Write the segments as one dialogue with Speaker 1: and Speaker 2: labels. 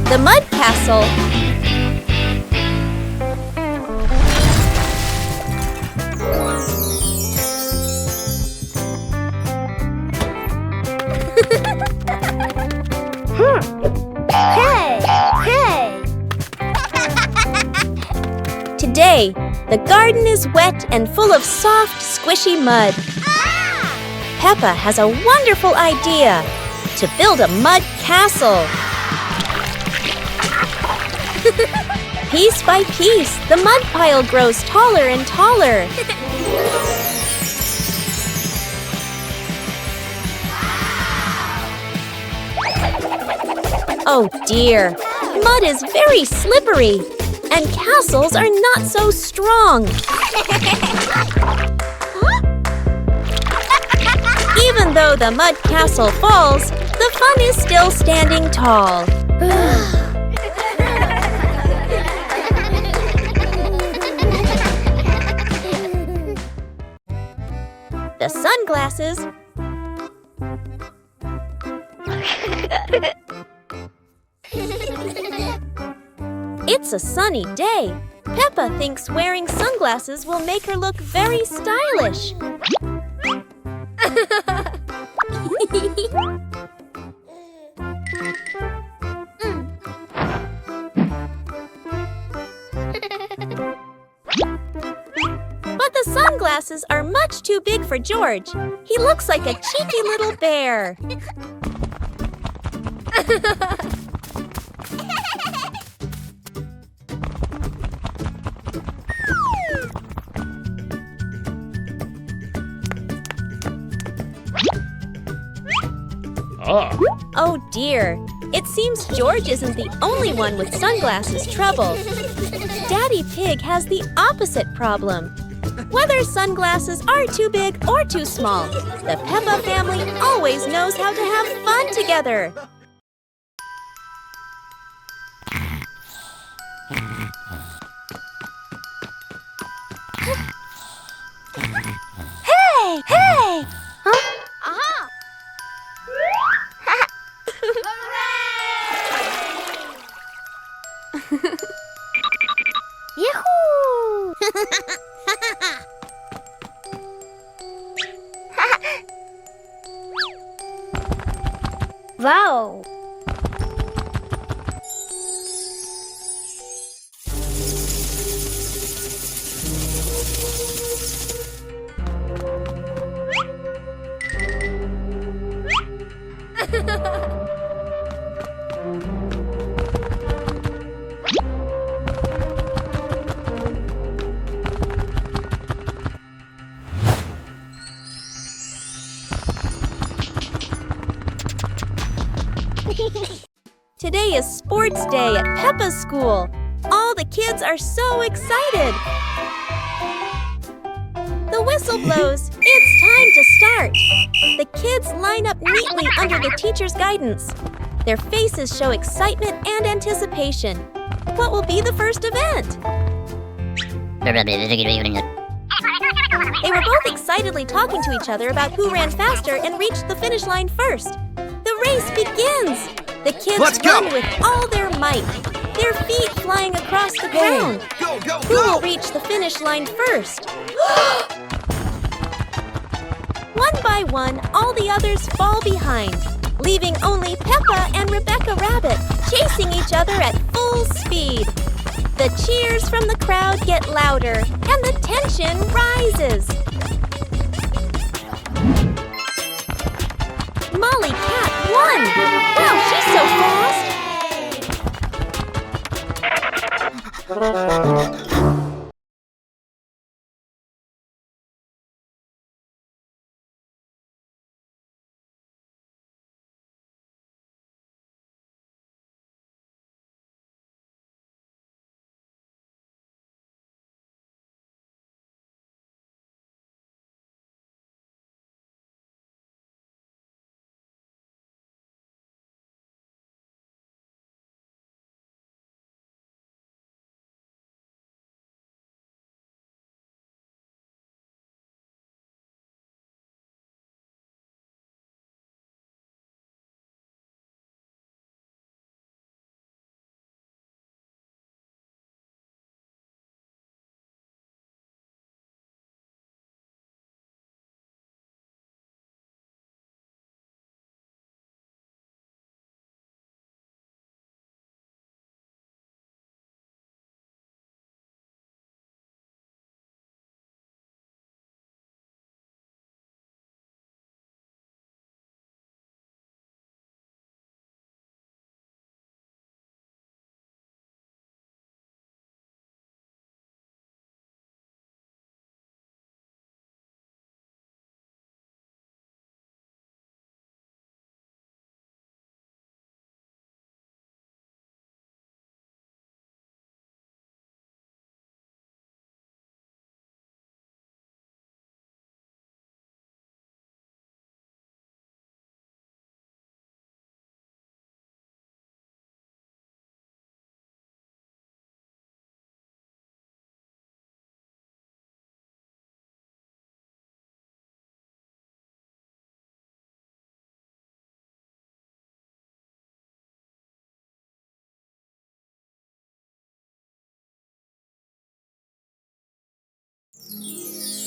Speaker 1: The mud castle.
Speaker 2: Hey! Hey!
Speaker 1: Today, the garden is wet and full of soft, squishy mud. Peppa has a wonderful idea to build a mud castle. Piece by piece, the mud pile grows taller and taller. Oh dear, mud is very slippery, and castles are not so strong. Even though the mud castle falls, the fun is still standing tall. The sunglasses. It's a sunny day. Peppa thinks wearing sunglasses will make her look very stylish. But the sunglasses are much too big for George. He looks like a cheeky little bear. Oh dear, it seems George isn't the only one with sunglasses trouble. Daddy Pig has the opposite problem. Whether sunglasses are too big or too small, the Peppa family always knows how to have fun together.
Speaker 2: Hey! Hey! Huh? Aha! Yahoo! Wow!
Speaker 1: Today is sports day at Peppa's school. All the kids are so excited. The whistle blows. It's time to start. The kids line up neatly under the teacher's guidance. Their faces show excitement and anticipation. What will be the first event? They were both excitedly talking to each other about who ran faster and reached the finish line first. The race begins! The kids run with all their might, their feet flying across the ground.
Speaker 3: Go, go,
Speaker 1: Who will reach the finish line first? One by one, all the others fall behind, leaving only Peppa and Rebecca Rabbit chasing each other at full speed. The cheers from the crowd get louder, and the tension rises. Molly Cat won! Wow, she's so fast!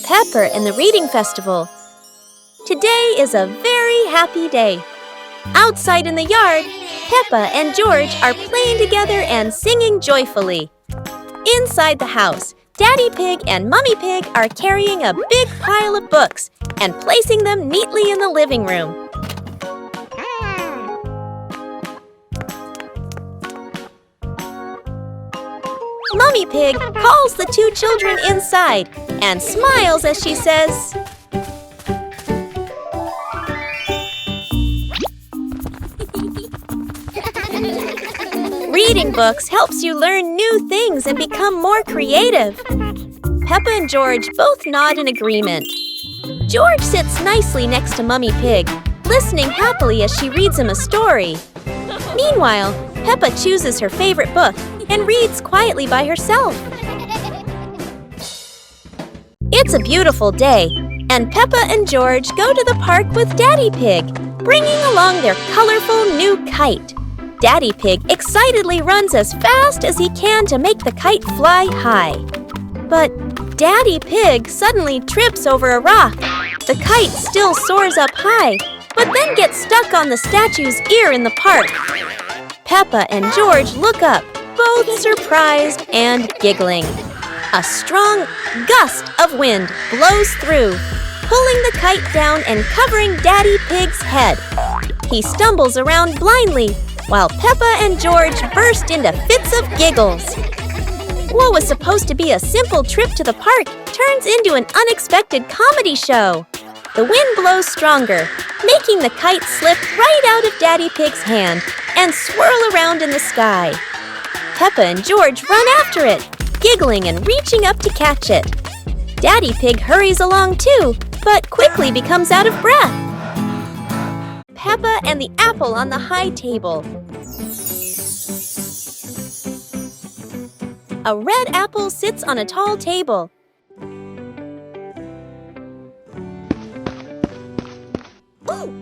Speaker 1: Pepper in the reading festival. Today is a very happy day. Outside in the yard, Peppa and George are playing together and singing joyfully. Inside the house, Daddy Pig and Mummy Pig are carrying a big pile of books and placing them neatly in the living room. Mummy Pig calls the two children inside and smiles as she says, "Reading books helps you learn new things and become more creative." Peppa and George both nod in agreement. George sits nicely next to Mummy Pig, listening happily as she reads him a story. Meanwhile, Peppa chooses her favorite book and reads quietly by herself. It's a beautiful day, and Peppa and George go to the park with Daddy Pig, bringing along their colorful new kite. Daddy Pig excitedly runs as fast as he can to make the kite fly high. But Daddy Pig suddenly trips over a rock. The kite still soars up high, but then gets stuck on the statue's ear in the park. Peppa and George look up, both surprised and giggling. A strong gust of wind blows through, pulling the kite down and covering Daddy Pig's head. He stumbles around blindly, while Peppa and George burst into fits of giggles. What was supposed to be a simple trip to the park turns into an unexpected comedy show. The wind blows stronger, making the kite slip right out of Daddy Pig's hand and swirl around in the sky. Peppa and George run after it, giggling and reaching up to catch it. Daddy Pig hurries along too, but quickly becomes out of breath. Peppa and the apple on the high table. A red apple sits on a tall table. Ooh!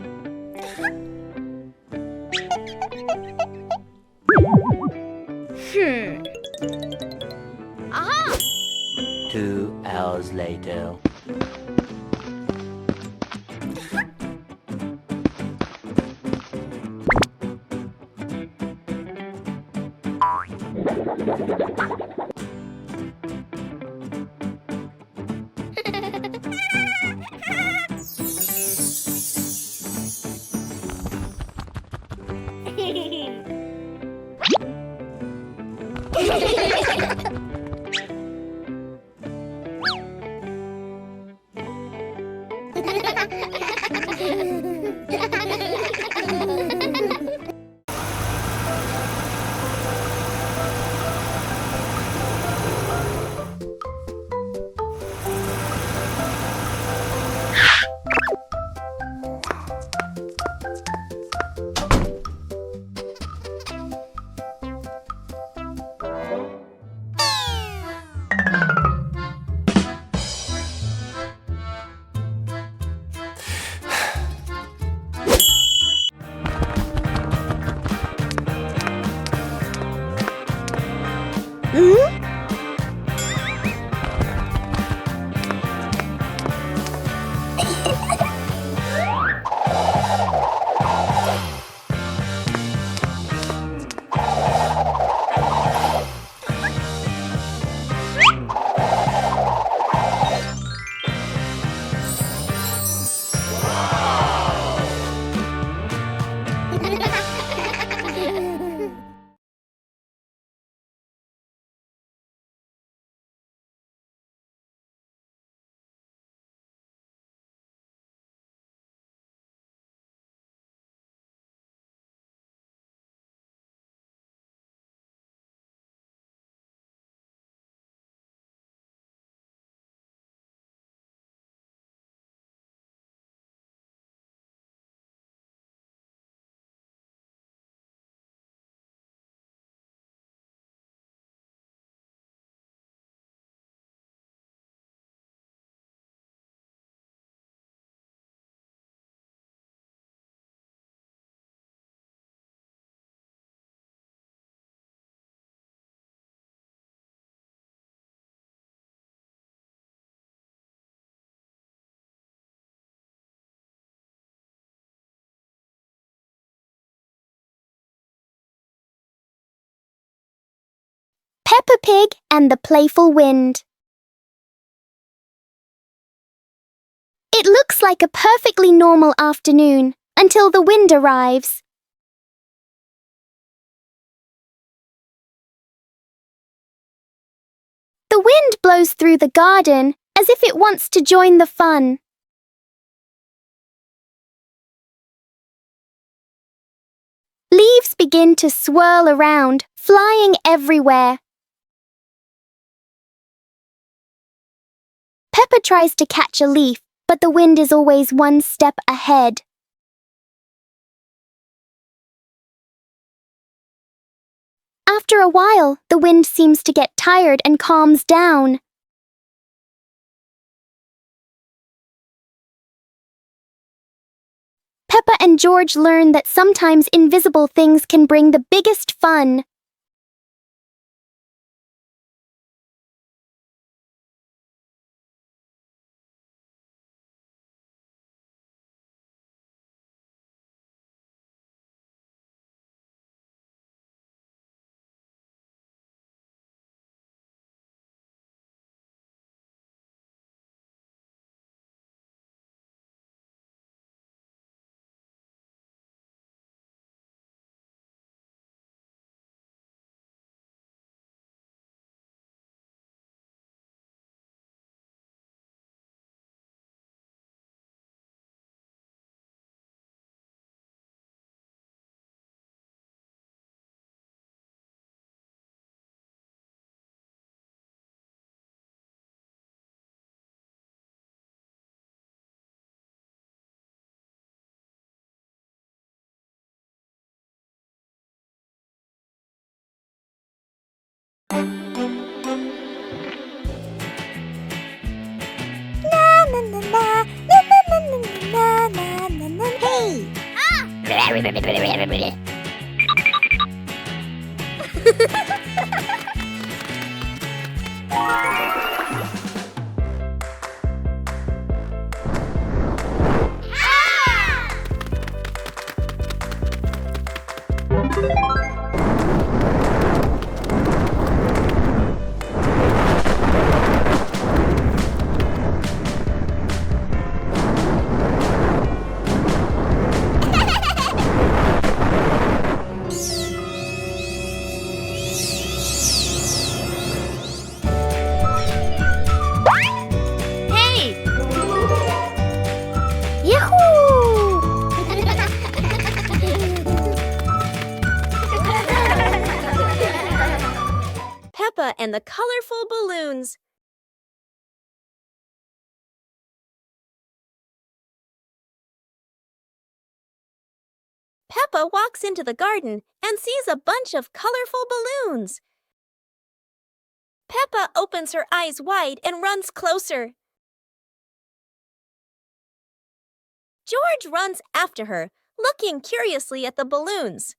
Speaker 3: 2 hours later.
Speaker 2: Peppa Pig and the Playful Wind. It looks like a perfectly normal afternoon until the wind arrives. The wind blows through the garden as if it wants to join the fun. Leaves begin to swirl around, flying everywhere. Peppa tries to catch a leaf, but the wind is always one step ahead. After a while, the wind seems to get tired and calms down. Peppa and George learn that sometimes invisible things can bring the biggest fun.
Speaker 1: Hey!
Speaker 2: Yahoo!
Speaker 1: Peppa and the colorful balloons. Peppa walks into the garden and sees a bunch of colorful balloons. Peppa opens her eyes wide and runs closer. George runs after her, looking curiously at the balloons.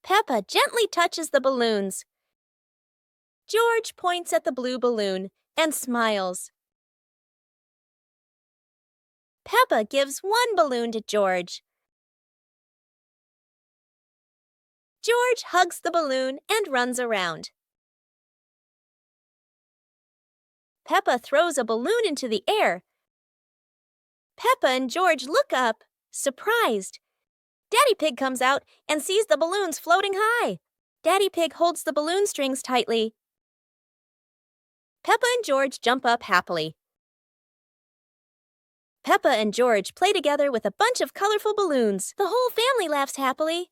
Speaker 1: Peppa gently touches the balloons. George points at the blue balloon and smiles. Peppa gives one balloon to George. George hugs the balloon and runs around. Peppa throws a balloon into the air. Peppa and George look up, surprised. Daddy Pig comes out and sees the balloons floating high. Daddy Pig holds the balloon strings tightly. Peppa and George jump up happily. Peppa and George play together with a bunch of colorful balloons. The whole family laughs happily.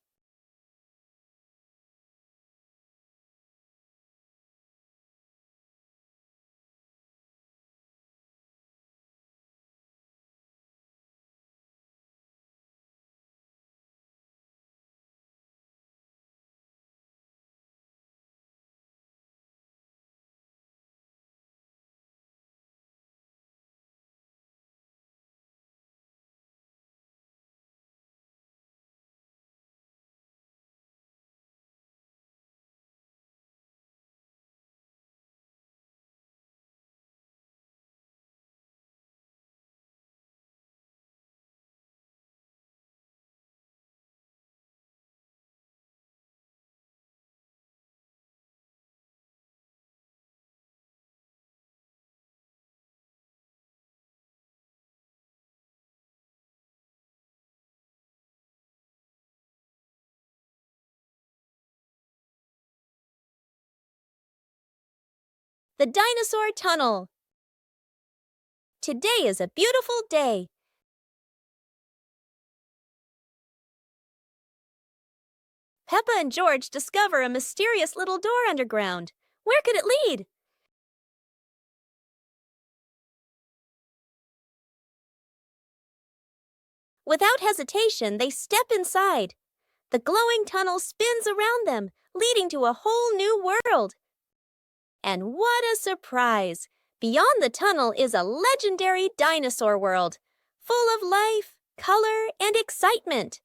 Speaker 1: the dinosaur tunnel. Today is a beautiful day. Peppa and George discover a mysterious little door underground. Where could it lead? Without hesitation, they step inside. The glowing tunnel spins around them, leading to a whole new world. And what a surprise! Beyond the tunnel is a legendary dinosaur world, full of life, color, and excitement.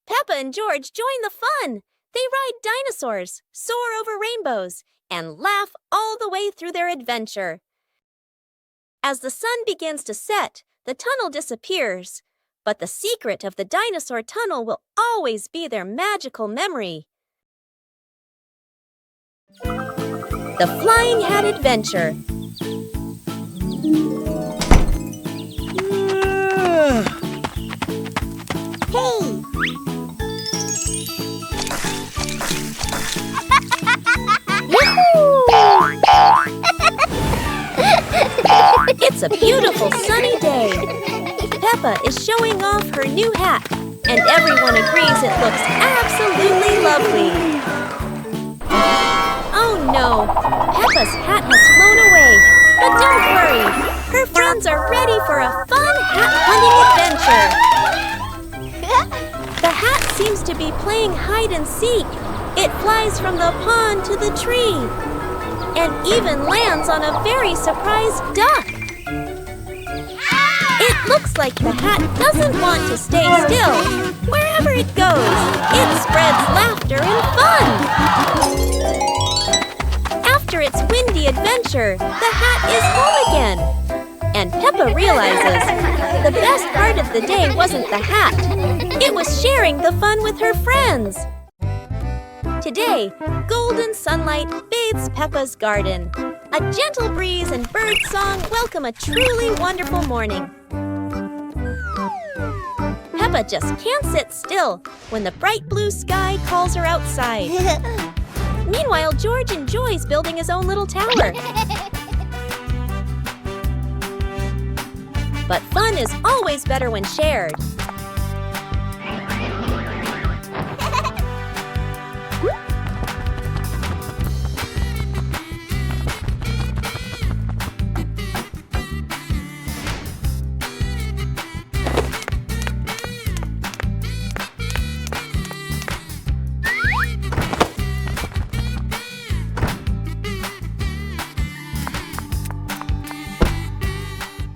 Speaker 1: Peppa and George join the fun. They ride dinosaurs, soar over rainbows, and laugh all the way through their adventure. As the sun begins to set, the tunnel disappears, but the secret of the dinosaur tunnel will always be their magical memory. The Flying Hat Adventure.
Speaker 2: Hey!
Speaker 1: It's a beautiful sunny day. Peppa is showing off her new hat, and everyone agrees it looks absolutely lovely. Oh no, Peppa's hat has flown away. But don't worry, her friends are ready for a fun hat-hunting adventure. The hat seems to be playing hide and seek. It flies from the pond to the tree, and even lands on a very surprised duck. It looks like the hat doesn't want to stay still. Wherever it goes, it spreads laughter and fun. After its windy adventure, the hat is home again. And Peppa realizes the best part of the day wasn't the hat. It was sharing the fun with her friends. Today, golden sunlight bathes Peppa's garden. A gentle breeze and bird song welcome a truly wonderful morning. Peppa just can't sit still when the bright blue sky calls her outside. Meanwhile, George enjoys building his own little tower. But fun is always better when shared.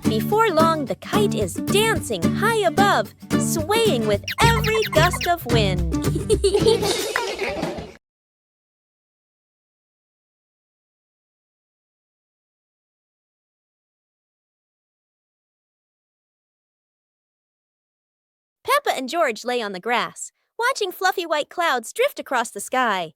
Speaker 1: Before long, the kite is dancing high above, swaying with every gust of wind. Peppa and George lay on the grass, watching fluffy white clouds drift across the sky.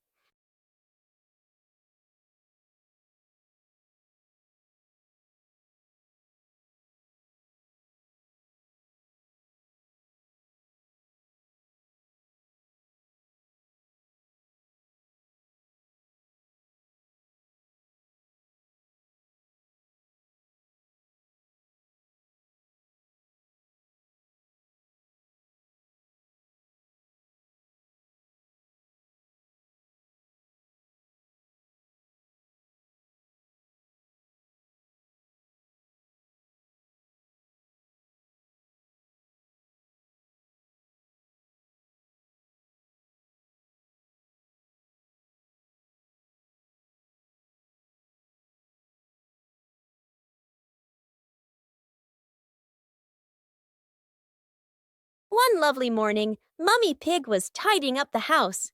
Speaker 1: One lovely morning, Mummy Pig was tidying up the house.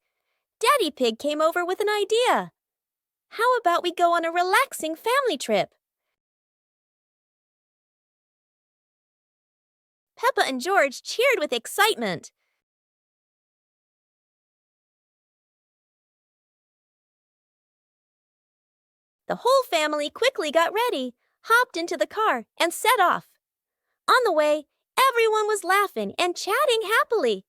Speaker 1: Daddy Pig came over with an idea. How about we go on a relaxing family trip? Peppa and George cheered with excitement. The whole family quickly got ready, hopped into the car, and set off. On the way, everyone was laughing and chatting happily.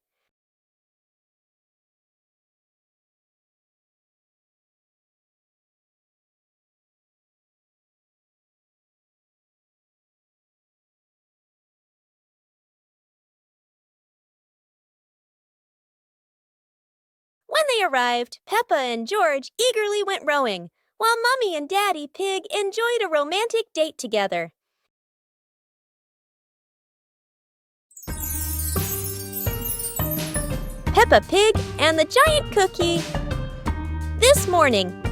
Speaker 1: day arrived, Peppa and George eagerly went rowing, while Mummy and Daddy Pig enjoyed a romantic date together. Peppa Pig and the Giant Cookie. This morning.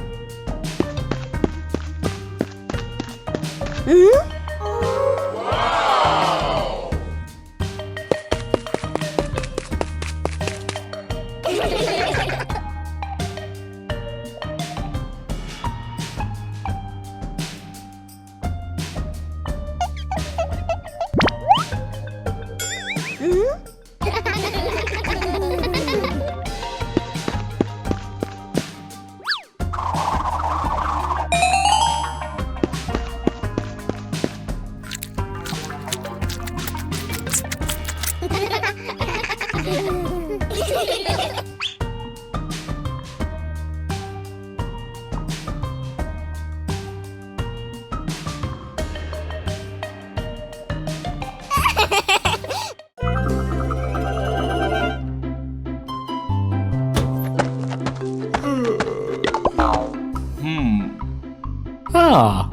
Speaker 4: Ah.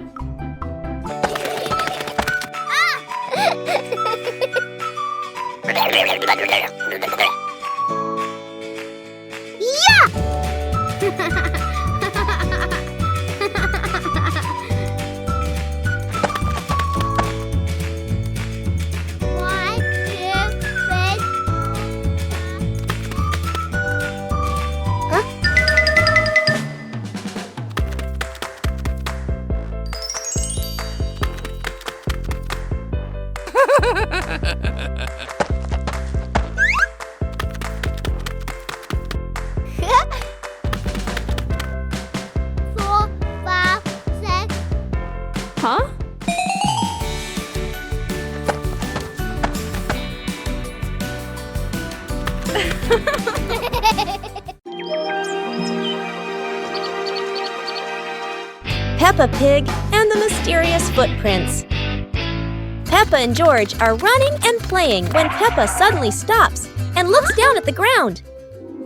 Speaker 1: Huh? Peppa Pig and the Mysterious Footprints. Peppa and George are running and playing when Peppa suddenly stops and looks down at the ground.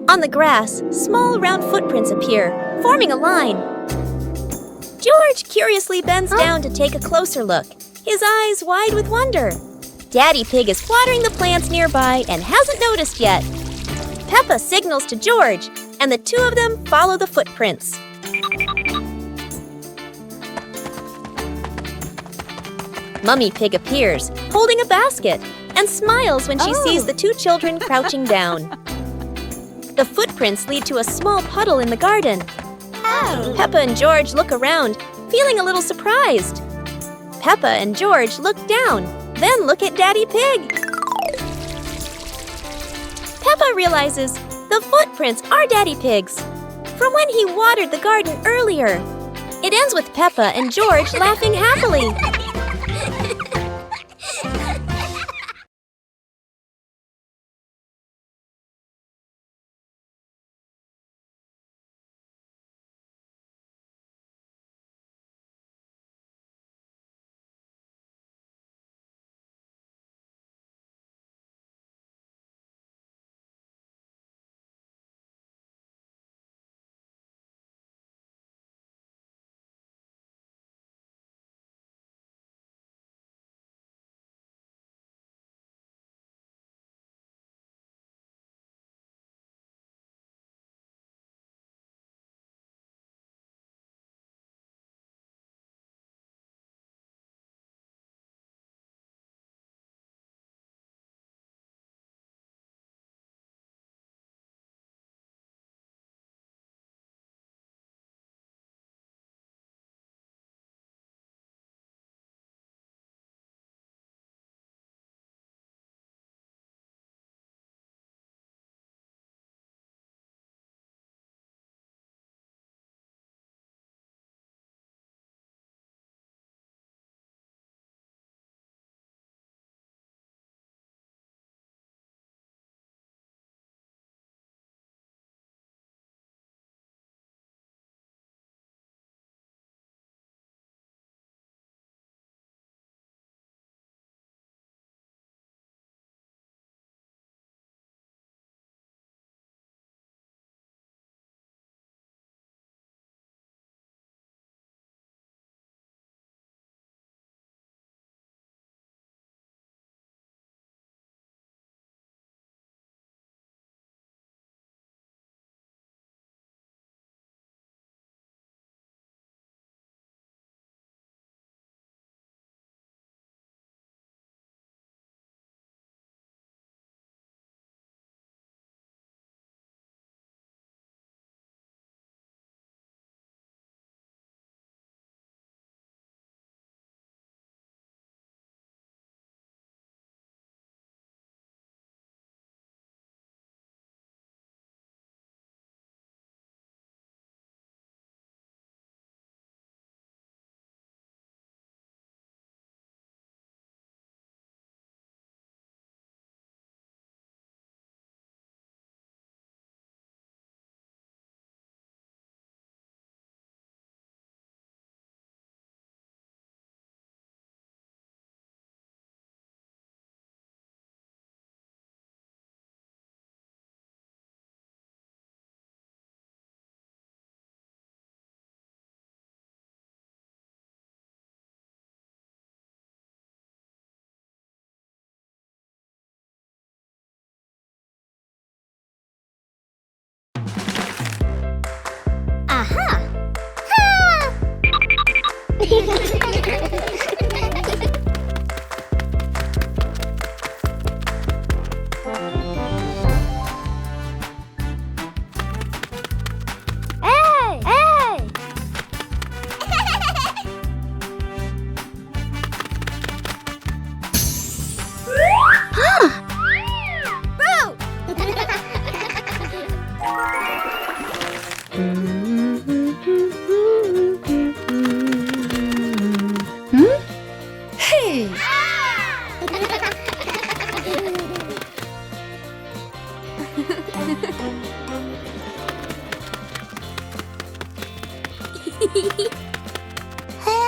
Speaker 1: On the grass, small round footprints appear, forming a line. George curiously bends down to take a closer look, his eyes wide with wonder. Daddy Pig is watering the plants nearby and hasn't noticed yet. Peppa signals to George, and the two of them follow the footprints. Mummy Pig appears, holding a basket, and smiles when she sees the two children crouching down. The footprints lead to a small puddle in the garden. Peppa and George look around, feeling a little surprised. Peppa and George look down, then look at Daddy Pig. Peppa realizes the footprints are Daddy Pig's, from when he watered the garden earlier. It ends with Peppa and George laughing happily.
Speaker 2: Hey! Hey!
Speaker 4: Hey!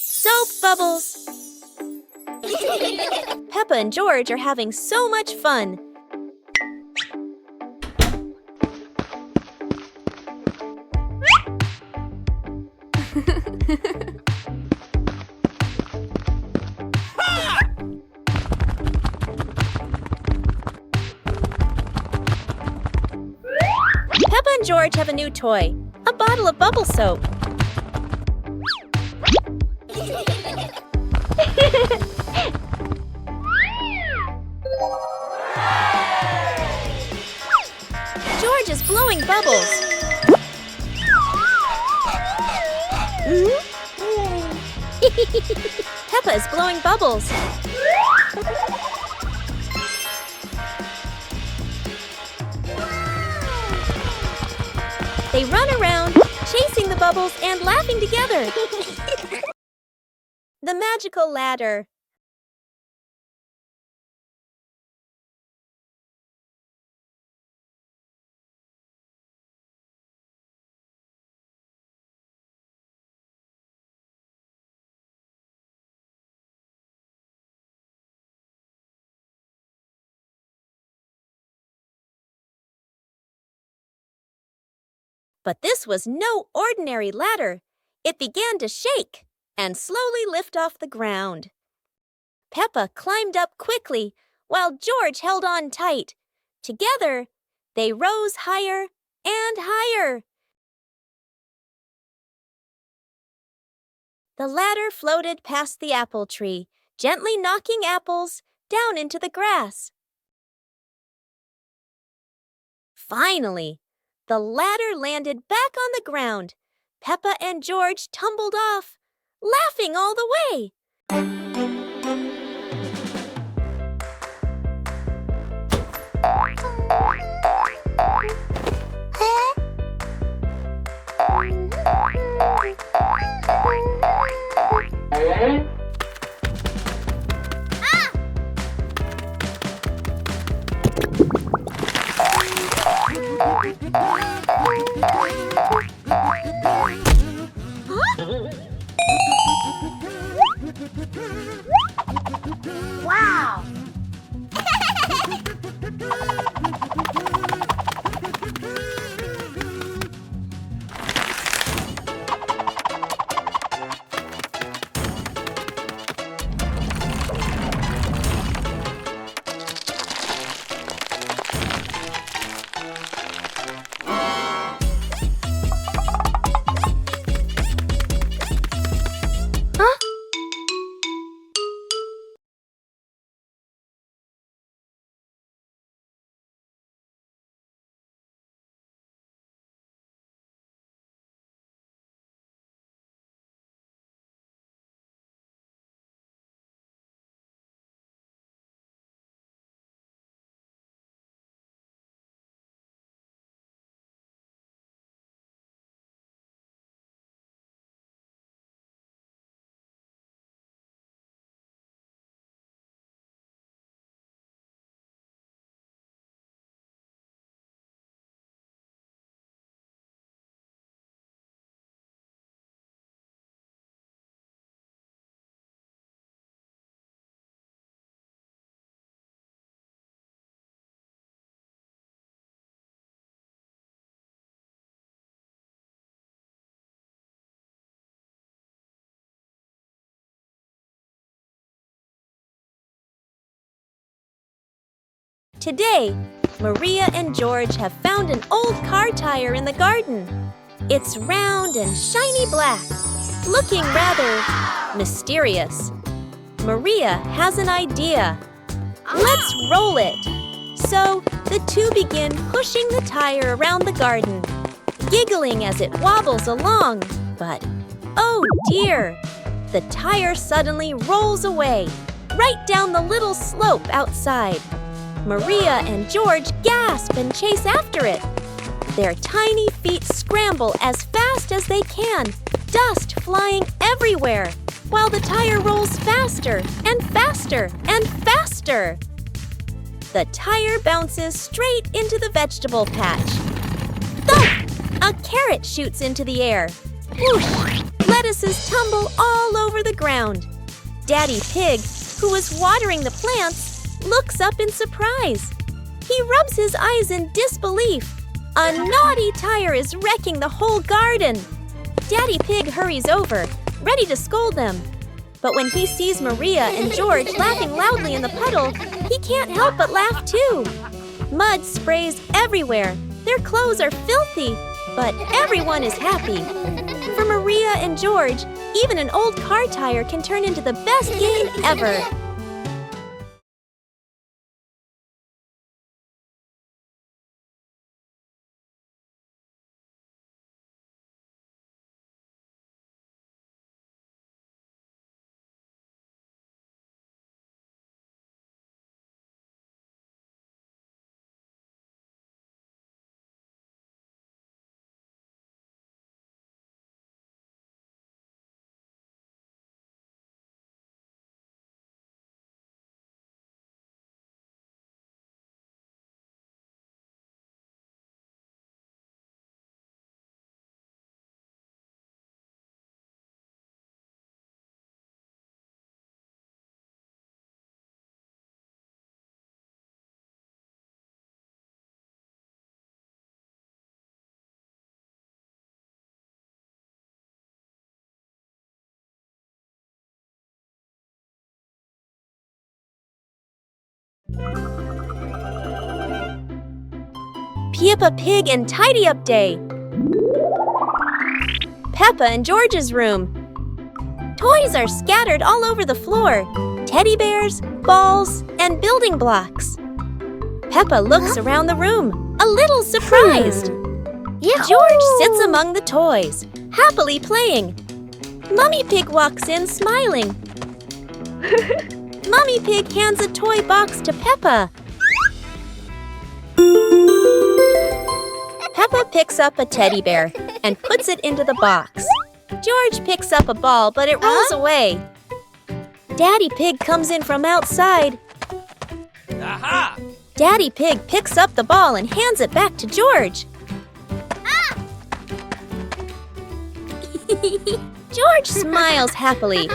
Speaker 1: Soap bubbles! Peppa and George are having so much fun. Peppa and George have a new toy, a bottle of bubble soap. George is blowing bubbles. Peppa is blowing bubbles. They run around, chasing the bubbles and laughing together. The magical ladder. But this was no ordinary ladder. It began to shake and slowly lift off the ground. Peppa climbed up quickly while George held on tight. Together, they rose higher and higher. The ladder floated past the apple tree, gently knocking apples down into the grass. Finally, the ladder landed back on the ground. Peppa and George tumbled off, laughing all the way. Today, Maria and George have found an old car tire in the garden. It's round and shiny black, looking rather mysterious. Maria has an idea. Let's roll it. So the two begin pushing the tire around the garden, giggling as it wobbles along. But, oh dear, the tire suddenly rolls away, right down the little slope outside. Maria and George gasp and chase after it. Their tiny feet scramble as fast as they can, dust flying everywhere, while the tire rolls faster and faster and faster. The tire bounces straight into the vegetable patch. Thump! A carrot shoots into the air. Whoosh! Lettuces tumble all over the ground. Daddy Pig, who was watering the plants, looks up in surprise. He rubs his eyes in disbelief. A naughty tire is wrecking the whole garden. Daddy Pig hurries over, ready to scold them. But when he sees Maria and George laughing loudly in the puddle, he can't help but laugh too. Mud sprays everywhere. Their clothes are filthy, but everyone is happy. For Maria and George, even an old car tire can turn into the best game ever. Peppa Pig and Tidy Up Day. Peppa and George's room. Toys are scattered all over the floor. Teddy bears, balls, and building blocks. Peppa looks around the room, a little surprised. George sits among the toys, happily playing. Mummy Pig walks in smiling. Mummy Pig hands a toy box to Peppa. Peppa picks up a teddy bear and puts it into the box. George picks up a ball, but it rolls away. Daddy Pig comes in from outside.
Speaker 5: Aha!
Speaker 1: Daddy Pig picks up the ball and hands it back to George. George smiles happily.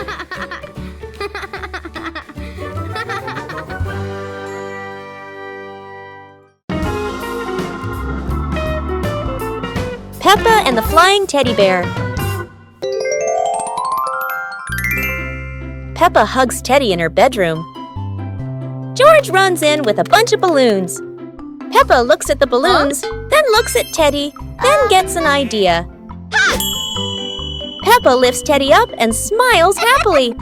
Speaker 1: Peppa and the Flying Teddy Bear. Peppa hugs Teddy in her bedroom. George runs in with a bunch of balloons. Peppa looks at the balloons, then looks at Teddy, then gets an idea. Peppa lifts Teddy up and smiles happily.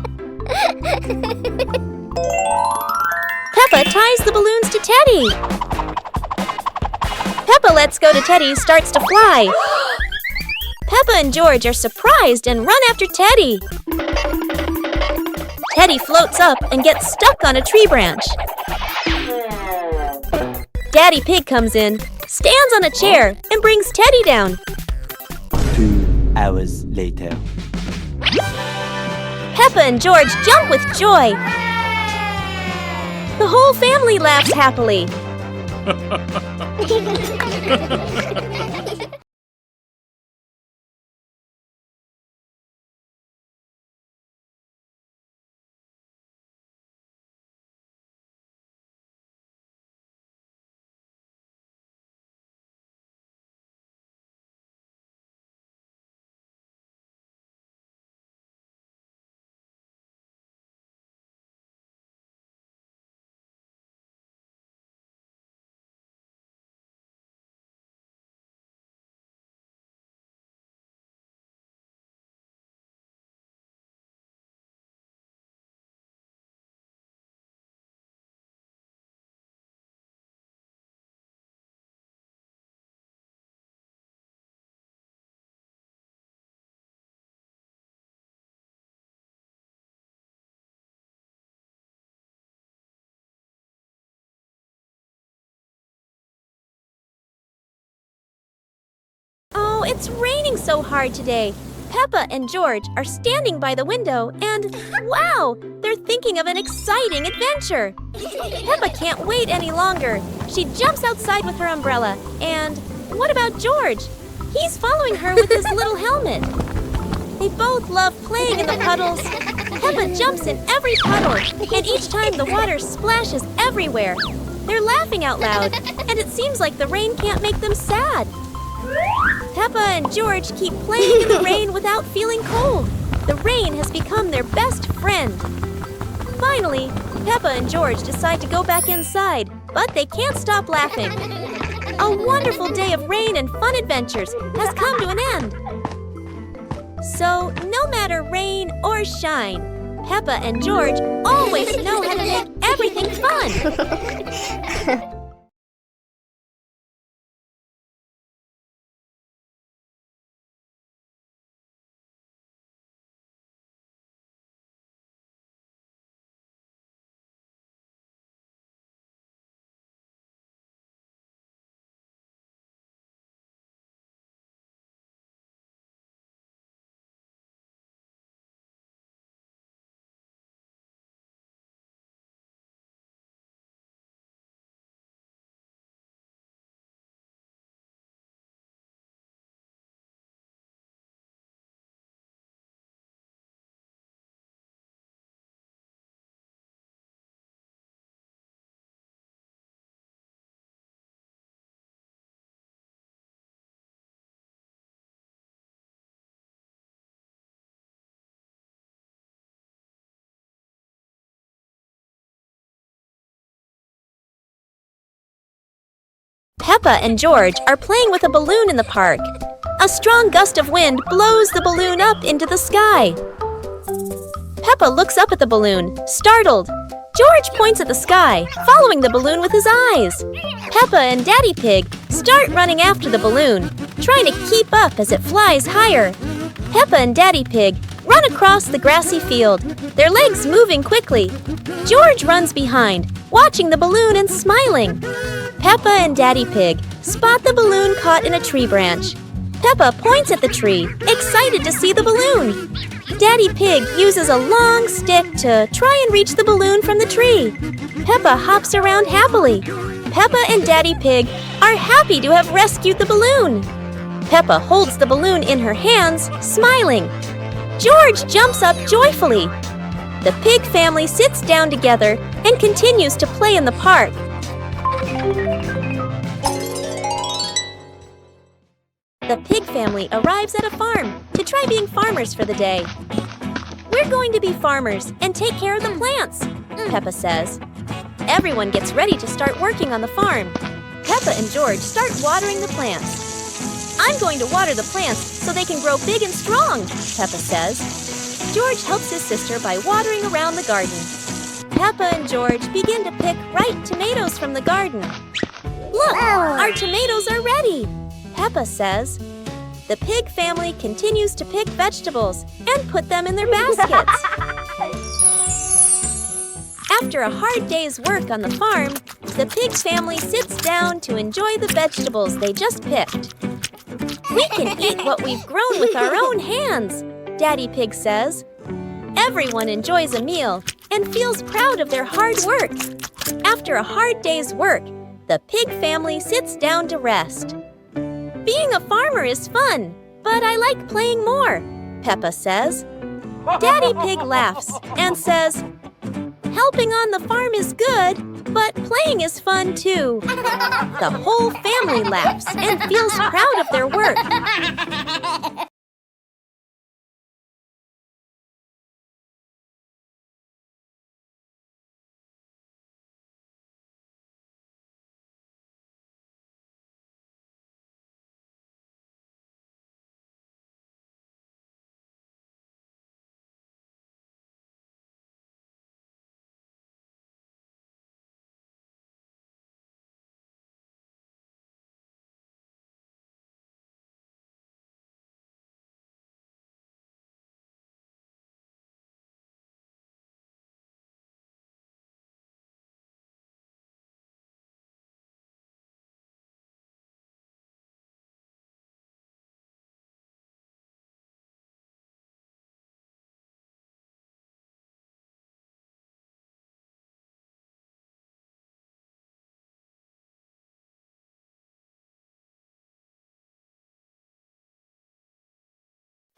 Speaker 1: Peppa ties the balloons to Teddy. Peppa lets go to Teddy, starts to fly. Peppa and George are surprised and run after Teddy. Teddy floats up and gets stuck on a tree branch. Daddy Pig comes in, stands on a chair, and brings Teddy down.
Speaker 3: 2 hours later.
Speaker 1: Peppa and George jump with joy. The whole family laughs happily. It's raining so hard today. Peppa and George are standing by the window and, wow, they're thinking of an exciting adventure. Peppa can't wait any longer. She jumps outside with her umbrella. And what about George? He's following her with his little helmet. They both love playing in the puddles. Peppa jumps in every puddle, and each time the water splashes everywhere. They're laughing out loud, and it seems like the rain can't make them sad. Peppa and George keep playing in the rain without feeling cold. The rain has become their best friend. Finally, Peppa and George decide to go back inside, but they can't stop laughing. A wonderful day of rain and fun adventures has come to an end. So, no matter rain or shine, Peppa and George always know how to make everything fun. Peppa and George are playing with a balloon in the park. A strong gust of wind blows the balloon up into the sky. Peppa looks up at the balloon, startled. George points at the sky, following the balloon with his eyes. Peppa and Daddy Pig start running after the balloon, trying to keep up as it flies higher. Peppa and Daddy Pig run across the grassy field, their legs moving quickly. George runs behind, watching the balloon and smiling. Peppa and Daddy Pig spot the balloon caught in a tree branch. Peppa points at the tree, excited to see the balloon. Daddy Pig uses a long stick to try and reach the balloon from the tree. Peppa hops around happily. Peppa and Daddy Pig are happy to have rescued the balloon. Peppa holds the balloon in her hands, smiling. George jumps up joyfully. The pig family sits down together and continues to play in the park. The pig family arrives at a farm to try being farmers for the day. We're going to be farmers and take care of the plants, Peppa says. Everyone gets ready to start working on the farm. Peppa and George start watering the plants. I'm going to water the plants so they can grow big and strong, Peppa says. George helps his sister by watering around the garden. Peppa and George begin to pick ripe tomatoes from the garden. Look, our tomatoes are ready, Peppa says. The pig family continues to pick vegetables and put them in their baskets. After a hard day's work on the farm, the pig family sits down to enjoy the vegetables they just picked. We can eat what we've grown with our own hands, Daddy Pig says. Everyone enjoys a meal and feels proud of their hard work. After a hard day's work, the pig family sits down to rest. Being a farmer is fun, but I like playing more, Peppa says. Daddy Pig laughs and says, helping on the farm is good, but playing is fun too. The whole family laughs and feels proud of their work.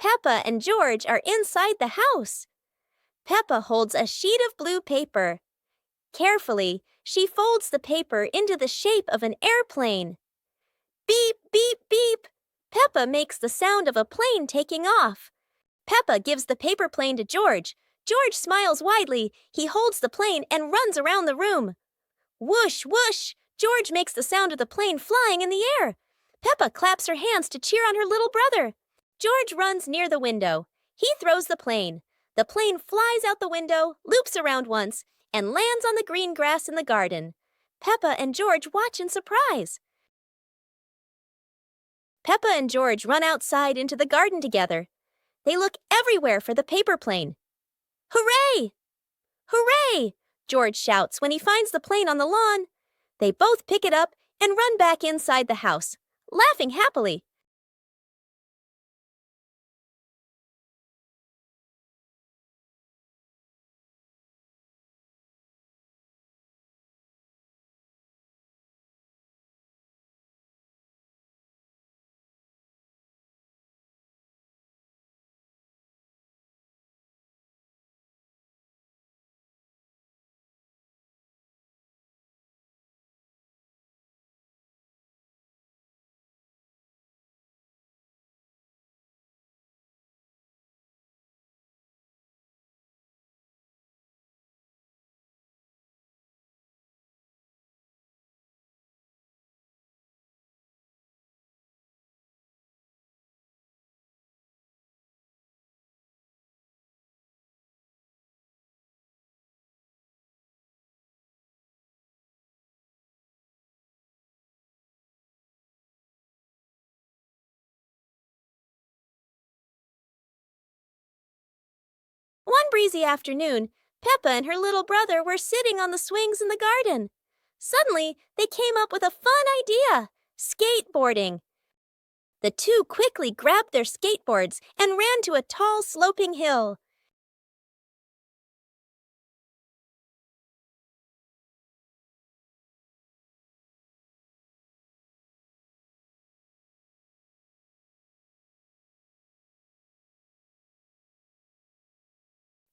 Speaker 1: Peppa and George are inside the house. Peppa holds a sheet of blue paper. Carefully, she folds the paper into the shape of an airplane. Beep, beep, beep. Peppa makes the sound of a plane taking off. Peppa gives the paper plane to George. George smiles widely. He holds the plane and runs around the room. Whoosh, whoosh! George makes the sound of the plane flying in the air. Peppa claps her hands to cheer on her little brother. George runs near the window. He throws the plane. The plane flies out the window, loops around once, and lands on the green grass in the garden. Peppa and George watch in surprise. Peppa and George run outside into the garden together. They look everywhere for the paper plane. Hooray! Hooray! George shouts when he finds the plane on the lawn. They both pick it up and run back inside the house, laughing happily. One breezy afternoon, Peppa and her little brother were sitting on the swings in the garden. Suddenly, they came up with a fun idea: skateboarding. The two quickly grabbed their skateboards and ran to a tall, sloping hill.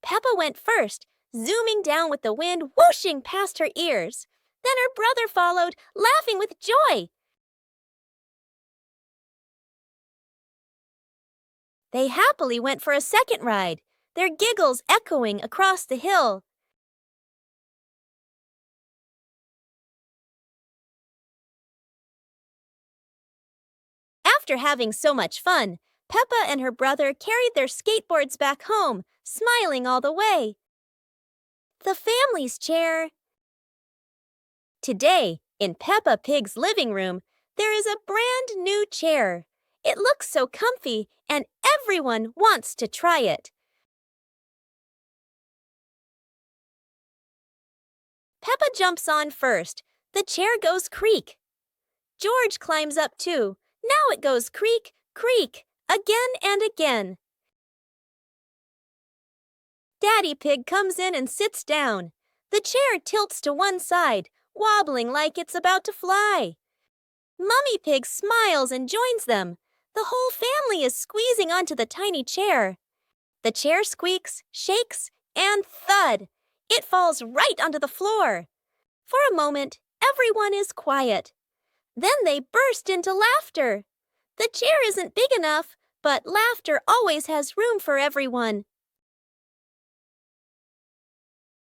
Speaker 1: Peppa went first, zooming down with the wind whooshing past her ears. Then her brother followed, laughing with joy. They happily went for a second ride, their giggles echoing across the hill. After having so much fun, Peppa and her brother carried their skateboards back home, smiling all the way. The family's chair. Today, in Peppa Pig's living room, there is a brand new chair. It looks so comfy, and everyone wants to try it. Peppa jumps on first. The chair goes creak. George climbs up too. Now it goes creak, creak, again and again. Daddy Pig comes in and sits down. The chair tilts to one side, wobbling like it's about to fly. Mummy Pig smiles and joins them. The whole family is squeezing onto the tiny chair. The chair squeaks, shakes, and thud! It falls right onto the floor. For a moment, everyone is quiet. Then they burst into laughter. The chair isn't big enough, but laughter always has room for everyone.